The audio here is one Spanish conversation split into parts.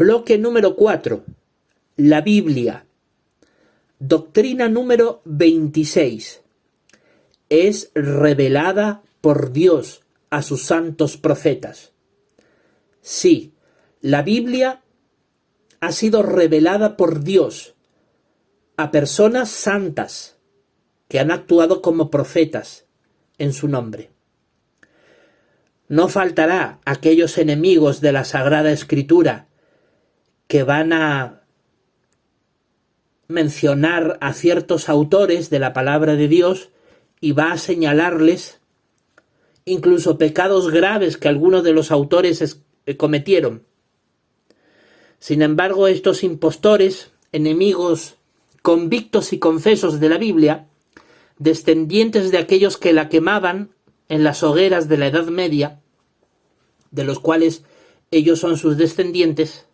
Bloque número 4. La Biblia. Doctrina número 26. Es revelada por Dios a sus santos profetas. Sí, la Biblia ha sido revelada por Dios a personas santas que han actuado como profetas en su nombre. No faltará aquellos enemigos de la Sagrada Escritura que van a mencionar a ciertos autores de la palabra de Dios y va a señalarles incluso pecados graves que algunos de los autores cometieron. Sin embargo, estos impostores, enemigos convictos y confesos de la Biblia, descendientes de aquellos que la quemaban en las hogueras de la Edad Media, de los cuales ellos son sus descendientes,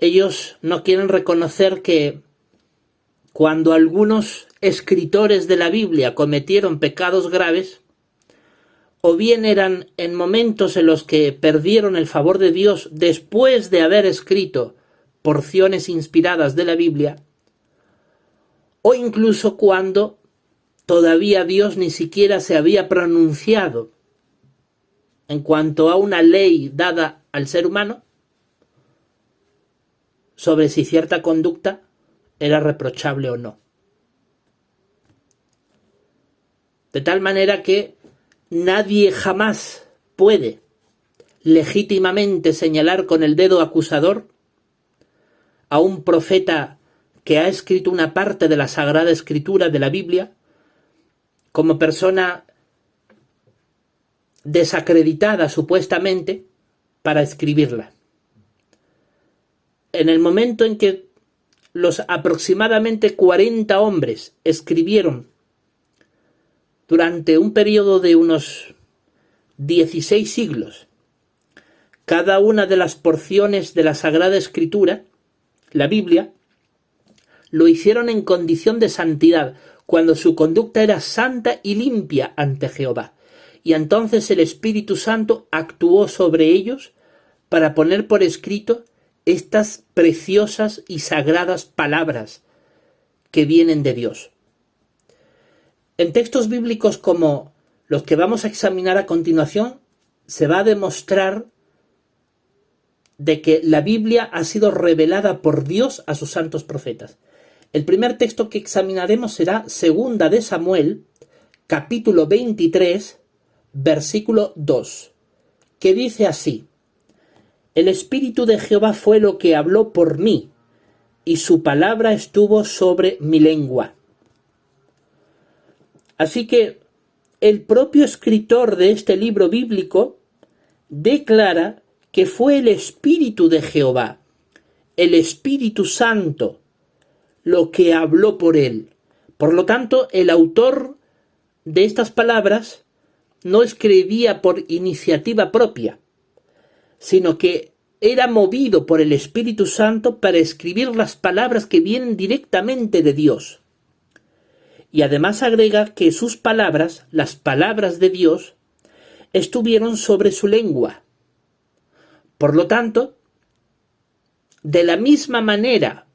ellos no quieren reconocer que cuando algunos escritores de la Biblia cometieron pecados graves, o bien eran en momentos en los que perdieron el favor de Dios después de haber escrito porciones inspiradas de la Biblia, o incluso cuando todavía Dios ni siquiera se había pronunciado en cuanto a una ley dada al ser humano sobre si cierta conducta era reprochable o no. De tal manera que nadie jamás puede legítimamente señalar con el dedo acusador a un profeta que ha escrito una parte de la Sagrada Escritura de la Biblia como persona desacreditada supuestamente para escribirla. En el momento en que los aproximadamente 40 hombres escribieron durante un periodo de unos 16 siglos cada una de las porciones de la Sagrada Escritura, la Biblia, lo hicieron en condición de santidad, cuando su conducta era santa y limpia ante Jehová. Y entonces el Espíritu Santo actuó sobre ellos para poner por escrito estas preciosas y sagradas palabras que vienen de Dios. En textos bíblicos como los que vamos a examinar a continuación, se va a demostrar de que la Biblia ha sido revelada por Dios a sus santos profetas. El primer texto que examinaremos será 2 de Samuel, capítulo 23, versículo 2, que dice así: El Espíritu de Jehová fue lo que habló por mí, y su palabra estuvo sobre mi lengua. Así que el propio escritor de este libro bíblico declara que fue el Espíritu de Jehová, el Espíritu Santo, lo que habló por él. Por lo tanto, el autor de estas palabras no escribía por iniciativa propia, sino que era movido por el Espíritu Santo para escribir las palabras que vienen directamente de Dios. Y además agrega que sus palabras, las palabras de Dios, estuvieron sobre su lengua. Por lo tanto, de la misma manera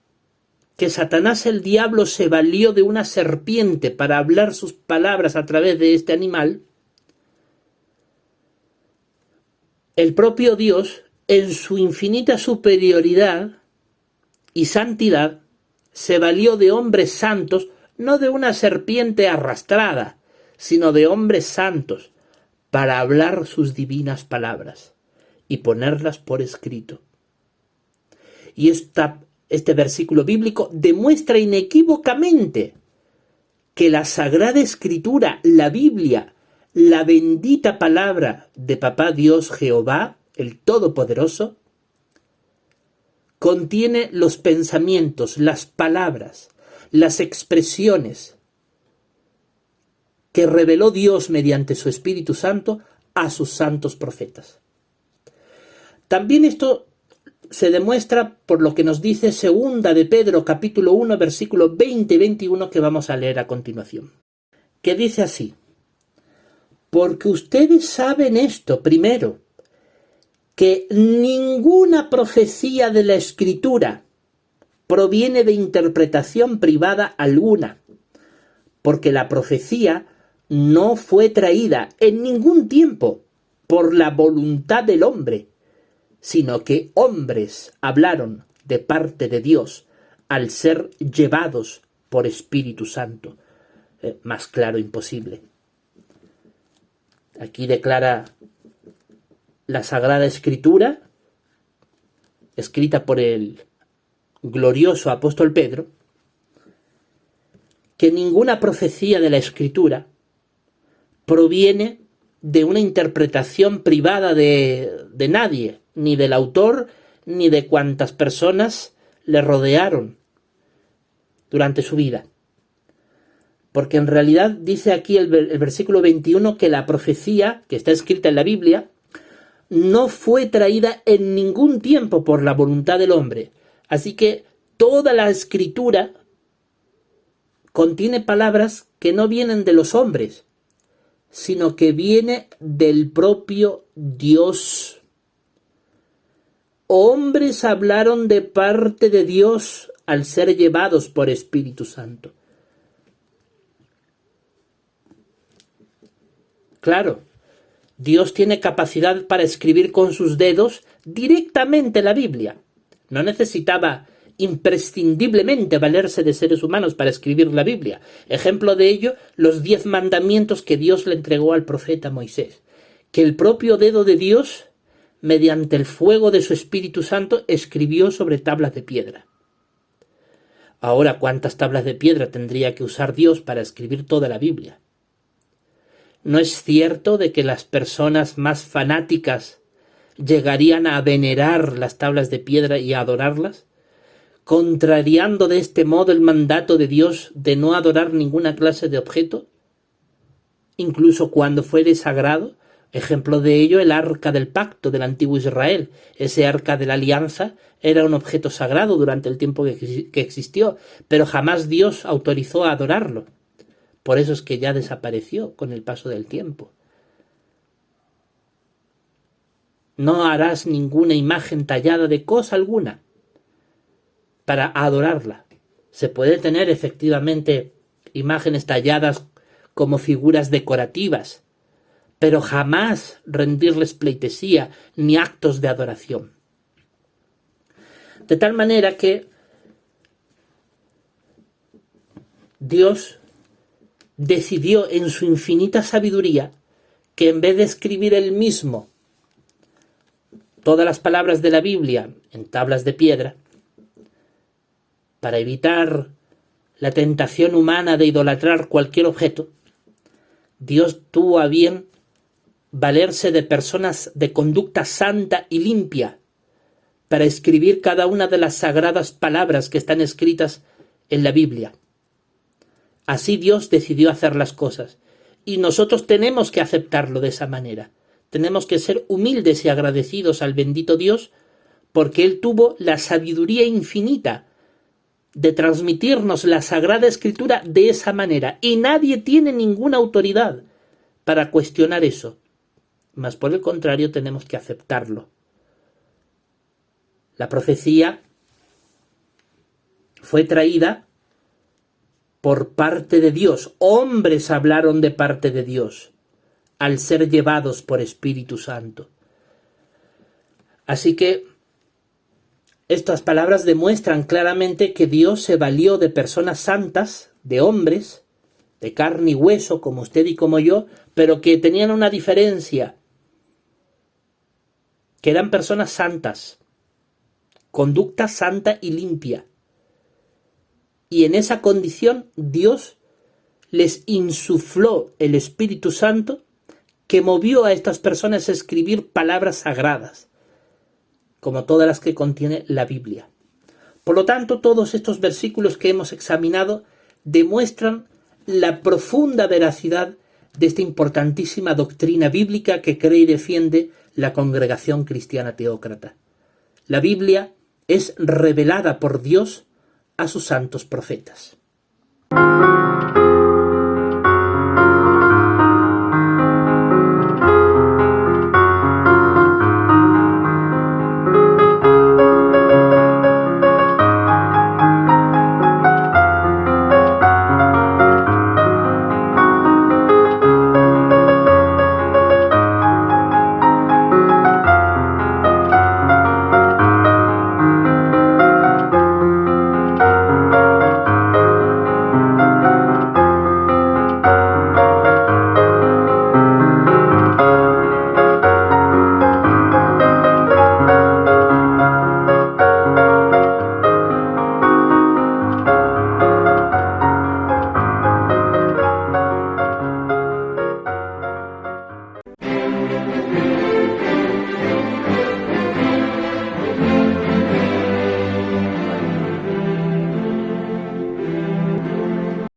que Satanás el diablo se valió de una serpiente para hablar sus palabras a través de este animal, el propio Dios, en su infinita superioridad y santidad, se valió de hombres santos, no de una serpiente arrastrada, sino de hombres santos, para hablar sus divinas palabras y ponerlas por escrito. Y este versículo bíblico demuestra inequívocamente que la Sagrada Escritura, la Biblia, la bendita palabra de Papá Dios Jehová, el Todopoderoso, contiene los pensamientos, las palabras, las expresiones que reveló Dios mediante su Espíritu Santo a sus santos profetas. También esto se demuestra por lo que nos dice 2 de Pedro, capítulo 1, versículo 20 y 21, que vamos a leer a continuación, que dice así: Porque ustedes saben esto, primero, que ninguna profecía de la Escritura proviene de interpretación privada alguna, porque la profecía no fue traída en ningún tiempo por la voluntad del hombre, sino que hombres hablaron de parte de Dios al ser llevados por Espíritu Santo. Más claro imposible. Aquí declara la Sagrada Escritura, escrita por el glorioso apóstol Pedro, que ninguna profecía de la Escritura proviene de una interpretación privada de nadie, ni del autor, ni de cuantas personas le rodearon durante su vida. Porque en realidad dice aquí el versículo 21 que la profecía que está escrita en la Biblia no fue traída en ningún tiempo por la voluntad del hombre. Así que toda la Escritura contiene palabras que no vienen de los hombres, sino que viene del propio Dios. Hombres hablaron de parte de Dios al ser llevados por Espíritu Santo. Claro, Dios tiene capacidad para escribir con sus dedos directamente la Biblia. No necesitaba imprescindiblemente valerse de seres humanos para escribir la Biblia. Ejemplo de ello, los 10 mandamientos que Dios le entregó al profeta Moisés. Que el propio dedo de Dios, mediante el fuego de su Espíritu Santo, escribió sobre tablas de piedra. Ahora, ¿cuántas tablas de piedra tendría que usar Dios para escribir toda la Biblia? ¿No es cierto de que las personas más fanáticas llegarían a venerar las tablas de piedra y a adorarlas, contrariando de este modo el mandato de Dios de no adorar ninguna clase de objeto, incluso cuando fuere sagrado? Ejemplo de ello, el arca del pacto del antiguo Israel. Ese arca de la alianza era un objeto sagrado durante el tiempo que existió, pero jamás Dios autorizó a adorarlo. Por eso es que ya desapareció con el paso del tiempo. No harás ninguna imagen tallada de cosa alguna para adorarla. Se puede tener efectivamente imágenes talladas como figuras decorativas, pero jamás rendirles pleitesía ni actos de adoración. De tal manera que Dios decidió en su infinita sabiduría que en vez de escribir él mismo todas las palabras de la Biblia en tablas de piedra, para evitar la tentación humana de idolatrar cualquier objeto, Dios tuvo a bien valerse de personas de conducta santa y limpia para escribir cada una de las sagradas palabras que están escritas en la Biblia. Así Dios decidió hacer las cosas, y nosotros tenemos que aceptarlo de esa manera. Tenemos que ser humildes y agradecidos al bendito Dios, porque Él tuvo la sabiduría infinita de transmitirnos la Sagrada Escritura de esa manera, y nadie tiene ninguna autoridad para cuestionar eso. Mas por el contrario tenemos que aceptarlo. La profecía fue traída por parte de Dios. Hombres hablaron de parte de Dios al ser llevados por Espíritu Santo. Así que estas palabras demuestran claramente que Dios se valió de personas santas, de hombres, de carne y hueso, como usted y como yo, pero que tenían una diferencia, que eran personas santas, conducta santa y limpia. Y en esa condición Dios les insufló el Espíritu Santo, que movió a estas personas a escribir palabras sagradas, como todas las que contiene la Biblia. Por lo tanto, todos estos versículos que hemos examinado demuestran la profunda veracidad de esta importantísima doctrina bíblica que cree y defiende la Congregación Cristiana Teócrata. La Biblia es revelada por Dios a sus santos profetas.